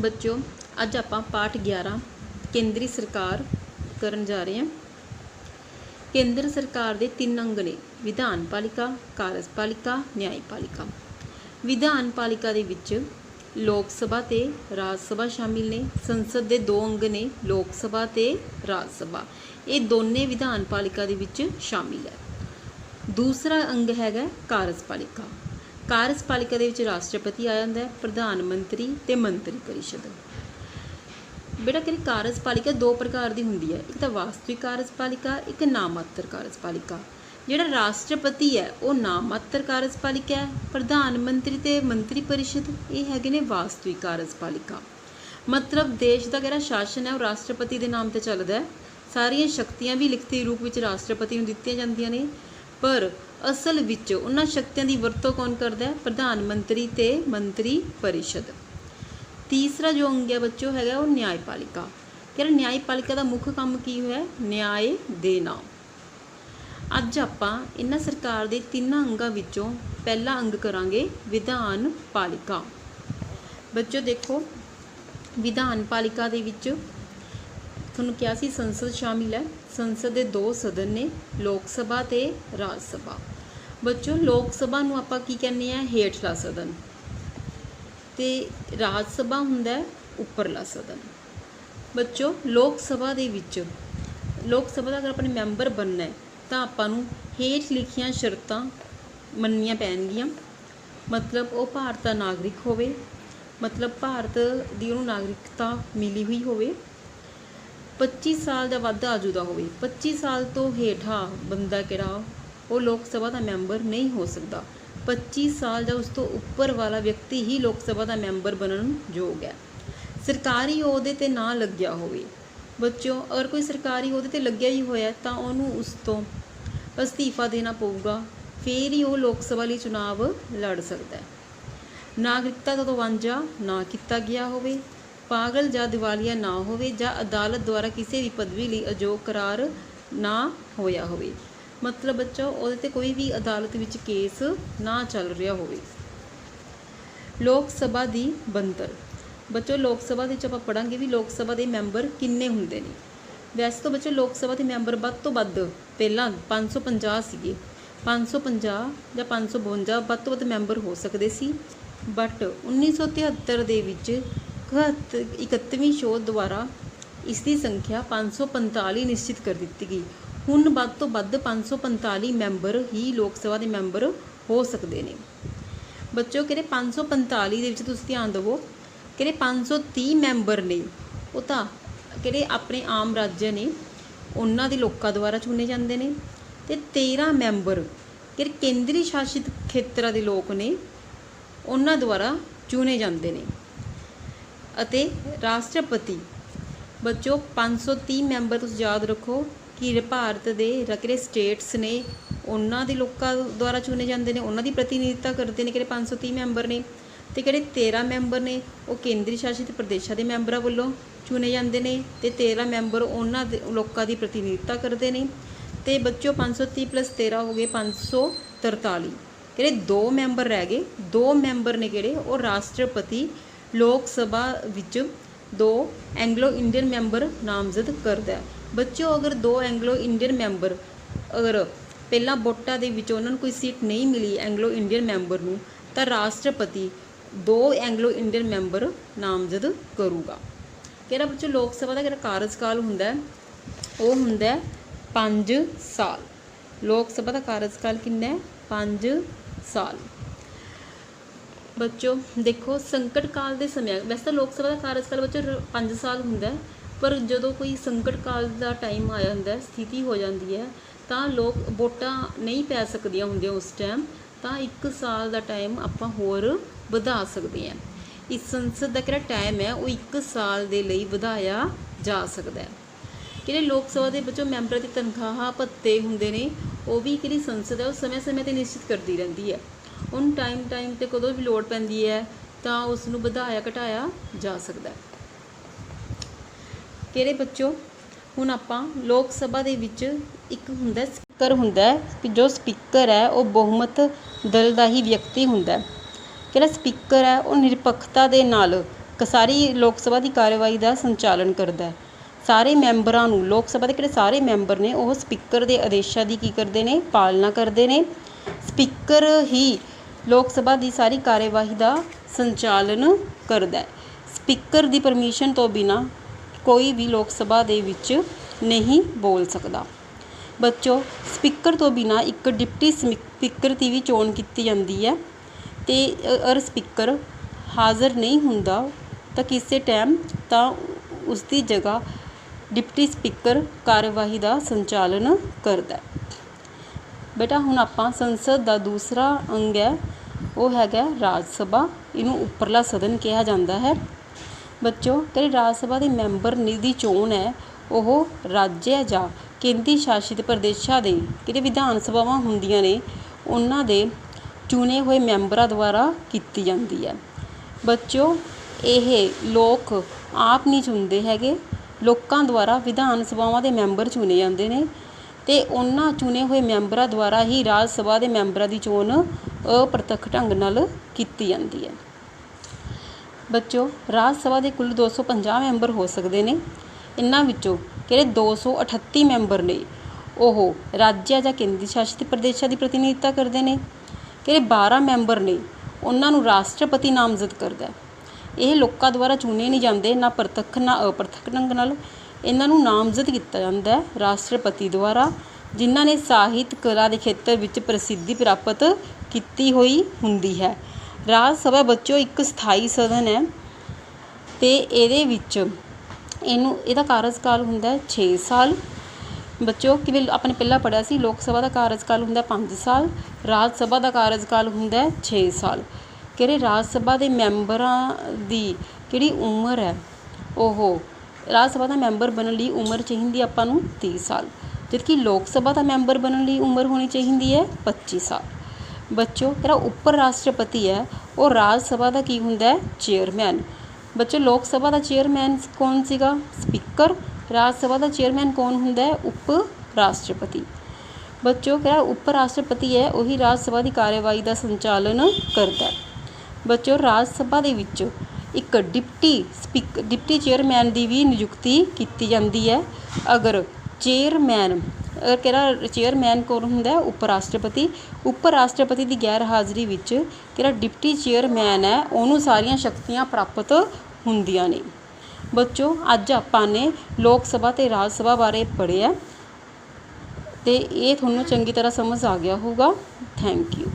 बच्चों अज आपां पाठ 11 केंद्री सरकार करन जा रहे हैं। केंद्र सरकार के 3 अंग ने विधान पालिका, कार्यपालिका, न्यायपालिका। विधान पालिका दे विच लोक सभा ते राज सभा शामिल ने। संसद के 2 अंग ने लोक सभा ते राज सभा, ये दोने विधान पालिका दे विच शामिल है। दूसरा अंग हैगा कार्यपालिका। कार्यपालिका दे विच राष्ट्रपति आ जाता है, प्रधानमंत्री ते मंत्री परिषद। बेटा कि कार्यपालिका 2 प्रकार की होंगी है, एक तो वास्तविक कार्यपालिका, एक नामात्र कार्यपालिका। जिहड़ा राष्ट्रपति है वो नामात्र कार्यपालिका है, प्रधानमंत्री ते मंत्री परिषद ये हैगे ने वास्तविक कार्यपालिका। मतलब देश का जिहड़ा शासन है वो राष्ट्रपति के नाम से चलता है। सारिया शक्तियां भी लिखती रूप में राष्ट्रपति नूं दित्तियां जांदियां ने, पर असल विच उन्हां शक्तियां की वरतों कौन करता है? प्रधानमंत्री ते मंत्री परिषद। तीसरा जो अंग है बच्चों है वो न्यायपालिका। क्या न्यायपालिका का मुख्य काम की है? न्याय देना। अज आपां इन्हां सरकार के 3 अंगां विचों पहला अंग करांगे विधान पालिका। बच्चों देखो विधान पालिका दे विच तुहानूं क्या सी संसद शामिल है। संसद के 2 सदन ने, लोक सभा ते राज सभा। बच्चों लोक सभा नूं आपां की कहने हैं? हेठला सदन, ते राज सभा हुंदा है उपरला सदन। बच्चों लोक सभा दे विच लोक सभा दा अगर अपने मैंबर बनना है तो आपां नूं हेठ लिखियां शर्तां मन्नियां पैणगियां। मतलब वो भारत का नागरिक होवे, मतलब भारत दी उहनूं नागरिकता मिली हुई होवे, 25 साल का वध आजू का होवे। 25 साल तो हेठा बंदा किहड़ा वो लोक सभा का मैंबर नहीं हो सकता। 25 साल या उस तो उपर वाला व्यक्ति ही लोक सभा का मैंबर बनन योग है। सरकारी अहुदे ते ना लग्या होवे। बच्चों अगर कोई सरकारी अहुदे ते लग्या ही होया तो उन्होंने उस तो अस्तीफा देना पऊगा, फिर ही वो लोक सभा लिए चुनाव लड़ सकता है। नागरिकता तो वांझा ना किया गया होवे, पागल या दिवालिया ना होवे, या अदालत द्वारा किसी भी पदवी लिए अयोग करार ना होया होवे। मतलब बच्चों उहदे ते कोई भी अदालत विच केस ना चल रहा होवे। लोक सभा की बनतर। बच्चों लोक सभा विच आपां पढ़ांगे भी लोक सभा के मैंबर किन्ने हुंदे ने। वैसे तो बच्चों लोक सभा के मैंबर वध तो वध पहलां 550 सीगे, 550 या 552 वध तो वध मैंबर हो सकते सी। बट 1973 दे विच 31वीं शोध द्वारा इसकी संख्या 545 निश्चित कर दी गई। हुण वध तो वध 545 मैंबर ही लोक सभा के मैंबर हो सकते हैं। बच्चों कि 545 दे विच तुसीं ध्यान देवो कि 530 मैंबर ने वो तो कि अपने आम राज्य ने उन्हां दे लोकां द्वारा चुने जाते हैं, तो 13 मैंबर कि केंद्री शासित खेतरां दे लोक ने उन्हां द्वारा चुने जाते हैं। अते राष्ट्रपति बच्चों 530 मैंबर तुम याद रखो कि भारत के रकड़े स्टेट्स ने उन्होंने दे लोकां द्वारा चुने जाते हैं, उन्होंने प्रतिनिधित्व करते हैं कि 530 मैंबर ने। तो कि 13 मैंबर ने वो केंद्री शासित प्रदेशों के मैंबरों वालों चुने जाते हैं, तो 13 मैंबर उन्होंने लोगों की प्रतिनिधित्व करते हैं। तो बच्चों 530 + 13 हो गए 543। कि 2 मैंबर रह गए, 2 मैंबर ने कि वो राष्ट्रपति लोक सभा विच 2 एंग्लो इंडियन मैंबर नामजद करता है। बच्चों अगर 2 एंग्लो इंडियन मैंबर अगर पहला वोटां दे विच उन्हां नूं कोई सीट नहीं मिली एंग्लो इंडियन मैंबर नूं, तां राष्ट्रपति 2 एंग्लो इंडियन मैंबर नामजद करूगा। कि बच्चों लोक सभा का जिहड़ा कार्यकाल हुंदा है वो हुंदा है 5 साल। लोक सभा का कार्यकाल कितना है? 5 साल। बच्चों देखो संकट काल के समय वैसे तो लोक सभा का कार्यकाल बच्चों 5 साल होंदा है, पर जो कोई संकट काल का टाइम आ जाता है, स्थिति हो जाती है, तो लोग वोटां नहीं पै सकदियां होंदियां उस टाइम, तो 1 साल का टाइम आपां होर वधा सकते हैं। इस संसद का जिहड़ा टाइम है वो 1 साल के लिए वधाया जा सकता है। कि लोक सभा के बच्चों मैंबर की तनख्वाह भत्ते होंदे ने, वो भी कि संसद है वो समय समय पर निश्चित करती रहती है। उन टाइम पर कदों भी लोड़ पैंदी है तो उसनूं वधाया घटाया जा सकता है। कि बच्चों हुण आपां लोक सभा दे विच एक हुंदा स्पीकर हुंदा है, कि जो स्पीकर है वो बहुमत दल का ही व्यक्ति हुंदा है। जिहड़ा स्पीकर है वो निरपक्षता दे नाल ਸਾਰੀ ਲੋਕ ਸਭਾ ਦੀ ਕਾਰਵਾਈ ਦਾ ਸੰਚਾਲਨ ਕਰਦਾ ਹੈ। ਸਾਰੇ ਮੈਂਬਰਾਂ ਨੂੰ, ਲੋਕ ਸਭਾ ਦੇ ਜਿਹੜੇ ਸਾਰੇ ਮੈਂਬਰ ਨੇ ਉਹ ਸਪੀਕਰ ਦੇ ਆਦੇਸ਼ਾਂ ਦੀ ਕੀ ਕਰਦੇ ਨੇ, ਪਾਲਣਾ ਕਰਦੇ ਨੇ। ਸਪੀਕਰ ਹੀ ਲੋਕ ਸਭਾ ਦੀ ਸਾਰੀ ਕਾਰਵਾਈ ਦਾ ਸੰਚਾਲਨ ਕਰਦਾ ਹੈ। ਸਪੀਕਰ ਦੀ ਪਰਮਿਸ਼ਨ ਤੋਂ ਬਿਨਾਂ ਕੋਈ ਵੀ ਲੋਕ ਸਭਾ ਦੇ ਵਿੱਚ ਨਹੀਂ ਬੋਲ ਸਕਦਾ। ਬੱਚੋ, ਸਪੀਕਰ ਤੋਂ ਬਿਨਾਂ ਇੱਕ ਡਿਪਟੀ ਸਪੀਕਰ ਦੀ ਵੀ ਚੋਣ ਕੀਤੀ ਜਾਂਦੀ ਹੈ ਅਤੇ ਅਗਰ ਸਪੀਕਰ ਹਾਜ਼ਰ ਨਹੀਂ ਹੁੰਦਾ ਤਾਂ ਕਿਸੇ ਟਾਈਮ ਤਾਂ ਉਸਦੀ ਜਗ੍ਹਾ ਡਿਪਟੀ ਸਪੀਕਰ ਕਾਰਵਾਈ ਦਾ ਸੰਚਾਲਨ ਕਰਦਾ। ਬੇਟਾ ਹੁਣ ਆਪਾਂ ਸੰਸਦ ਦਾ ਦੂਸਰਾ ਅੰਗ ਹੈ ਉਹ ਹੈਗਾ ਰਾਜ ਸਭਾ। ਇਹਨੂੰ ਉੱਪਰਲਾ ਸਦਨ ਕਿਹਾ ਜਾਂਦਾ ਹੈ। ਬੱਚੋ, ਜਿਹੜੇ ਰਾਜ ਸਭਾ ਦੇ ਮੈਂਬਰ ਦੀ ਚੋਣ ਹੈ ਉਹ ਰਾਜ ਜਾਂ ਕੇਂਦਰੀ ਸ਼ਾਸਿਤ ਪ੍ਰਦੇਸ਼ਾਂ ਦੇ ਜਿਹੜੇ ਵਿਧਾਨ ਸਭਾਵਾਂ ਹੁੰਦੀਆਂ ਨੇ ਉਹਨਾਂ ਦੇ ਚੁਣੇ ਹੋਏ ਮੈਂਬਰਾਂ ਦੁਆਰਾ ਕੀਤੀ ਜਾਂਦੀ ਹੈ। ਬੱਚੋ, ਇਹ ਲੋਕ ਆਪ ਨਹੀਂ ਚੁਣਦੇ ਹੈਗੇ, ਲੋਕਾਂ ਦੁਆਰਾ ਵਿਧਾਨ ਸਭਾਵਾਂ ਦੇ ਮੈਂਬਰ ਚੁਣੇ ਜਾਂਦੇ ਨੇ ਅਤੇ ਉਹਨਾਂ ਚੁਣੇ ਹੋਏ ਮੈਂਬਰਾਂ ਦੁਆਰਾ ਹੀ ਰਾਜ ਸਭਾ ਦੇ ਮੈਂਬਰਾਂ ਦੀ ਚੋਣ ਅਪ੍ਰਤੱਖ ਢੰਗ ਨਾਲ ਕੀਤੀ ਜਾਂਦੀ ਹੈ। ਬੱਚੋ, ਰਾਜ ਸਭਾ ਦੇ ਕੁੱਲ 250 ਮੈਂਬਰ ਹੋ ਸਕਦੇ ਨੇ। ਇਹਨਾਂ ਵਿੱਚੋਂ ਕਿਹੜੇ 238 ਮੈਂਬਰ ਨੇ ਉਹ ਰਾਜਾਂ ਜਾਂ ਕੇਂਦਰੀ ਸ਼ਾਸਿਤ ਪ੍ਰਦੇਸ਼ਾਂ ਦੀ ਪ੍ਰਤੀਨਿਧਤਾ ਕਰਦੇ ਨੇ। ਕਿਹੜੇ 12 ਮੈਂਬਰ ਨੇ ਉਹਨਾਂ ਨੂੰ ਰਾਸ਼ਟਰਪਤੀ ਨਾਮਜ਼ਦ ਕਰਦਾ। ਇਹ ਲੋਕਾਂ ਦੁਆਰਾ ਚੁਣੇ ਨਹੀਂ ਜਾਂਦੇ, ਨਾ ਪ੍ਰਤੱਖ ਨਾ ਅਪ੍ਰਤੱਖ ਢੰਗ ਨਾਲ। ਇਹਨਾਂ ਨੂੰ ਨਾਮਜ਼ਦ ਕੀਤਾ ਜਾਂਦਾ ਹੈ ਰਾਸ਼ਟਰਪਤੀ ਦੁਆਰਾ, ਜਿਨ੍ਹਾਂ ਨੇ ਸਾਹਿਤ ਕਲਾ ਦੇ ਖੇਤਰ ਵਿੱਚ ਪ੍ਰਸਿੱਧੀ ਪ੍ਰਾਪਤ ਕੀਤੀ ਹੋਈ ਹੁੰਦੀ ਹੈ। ਰਾਜ ਸਭਾ ਬੱਚੋ ਇੱਕ ਸਥਾਈ ਸਦਨ ਹੈ ਅਤੇ ਇਹਦੇ ਵਿੱਚ ਇਹਦਾ ਕਾਰਜਕਾਲ ਹੁੰਦਾ 6 ਸਾਲ। ਬੱਚੋ, ਕਿਵੇਂ ਆਪਾਂ ਨੇ ਪਹਿਲਾਂ ਪੜ੍ਹਿਆ ਸੀ ਲੋਕ ਸਭਾ ਦਾ ਕਾਰਜਕਾਲ ਹੁੰਦਾ 5 ਸਾਲ, ਰਾਜ ਸਭਾ ਦਾ ਕਾਰਜਕਾਲ ਹੁੰਦਾ 6 ਸਾਲ। ਕਿਹੜੇ ਰਾਜ ਸਭਾ ਦੇ ਮੈਂਬਰਾਂ ਦੀ ਜਿਹੜੀ ਉਮਰ ਹੈ ਉਹ ਰਾਜ ਸਭਾ ਦਾ ਮੈਂਬਰ ਬਣਨ ਲਈ ਉਮਰ ਚਾਹੀਦੀ ਆਪਾਂ ਨੂੰ 30 ਸਾਲ, ਜਦਕਿ ਲੋਕ ਸਭਾ ਦਾ ਮੈਂਬਰ ਬਣਨ ਲਈ ਉਮਰ ਹੋਣੀ ਚਾਹੀਦੀ ਹੈ 25 ਸਾਲ। ਬੱਚੋ, ਜਿਹੜਾ ਉੱਪਰ ਰਾਸ਼ਟਰਪਤੀ ਹੈ ਉਹ ਰਾਜ ਸਭਾ ਦਾ ਕੀ ਹੁੰਦਾ ਚੇਅਰਮੈਨ। ਬੱਚੋ, ਲੋਕ ਸਭਾ ਦਾ ਚੇਅਰਮੈਨ ਕੌਣ ਸੀਗਾ, ਸਪੀਕਰ। ਰਾਜ ਸਭਾ ਦਾ ਚੇਅਰਮੈਨ ਕੌਣ ਹੁੰਦਾ ਹੈ, ਉਪ ਰਾਸ਼ਟਰਪਤੀ। ਬੱਚੋ, ਜਿਹੜਾ ਉਪ ਰਾਸ਼ਟਰਪਤੀ ਹੈ ਉਹੀ ਰਾਜ ਸਭਾ ਦੀ ਕਾਰਵਾਈ ਦਾ ਸੰਚਾਲਨ ਕਰਦਾ। ਬੱਚੋ, ਰਾਜ ਸਭਾ ਦੇ ਵਿੱਚ ਇੱਕ ਡਿਪਟੀ ਚੇਅਰਮੈਨ ਦੀ ਵੀ ਨਿਯੁਕਤੀ ਕੀਤੀ ਜਾਂਦੀ ਹੈ। ਅਗਰ ਕਿਹੜਾ ਚੇਅਰਮੈਨ ਕੌਣ ਹੁੰਦਾ ਉਪ ਰਾਸ਼ਟਰਪਤੀ। ਉਪ ਰਾਸ਼ਟਰਪਤੀ ਦੀ ਗੈਰ ਹਾਜ਼ਰੀ ਵਿੱਚ ਕਿਹੜਾ ਡਿਪਟੀ ਚੇਅਰਮੈਨ ਹੈ ਉਹਨੂੰ ਸਾਰੀਆਂ ਸ਼ਕਤੀਆਂ ਪ੍ਰਾਪਤ ਹੁੰਦੀਆਂ ਨੇ। ਬੱਚੋ, ਅੱਜ ਆਪਾਂ ਨੇ ਲੋਕ ਸਭਾ ਅਤੇ ਰਾਜ ਸਭਾ ਬਾਰੇ ਪੜ੍ਹਿਆ ਅਤੇ ਇਹ ਤੁਹਾਨੂੰ ਚੰਗੀ ਤਰ੍ਹਾਂ ਸਮਝ ਆ ਗਿਆ ਹੋਊਗਾ। Thank you.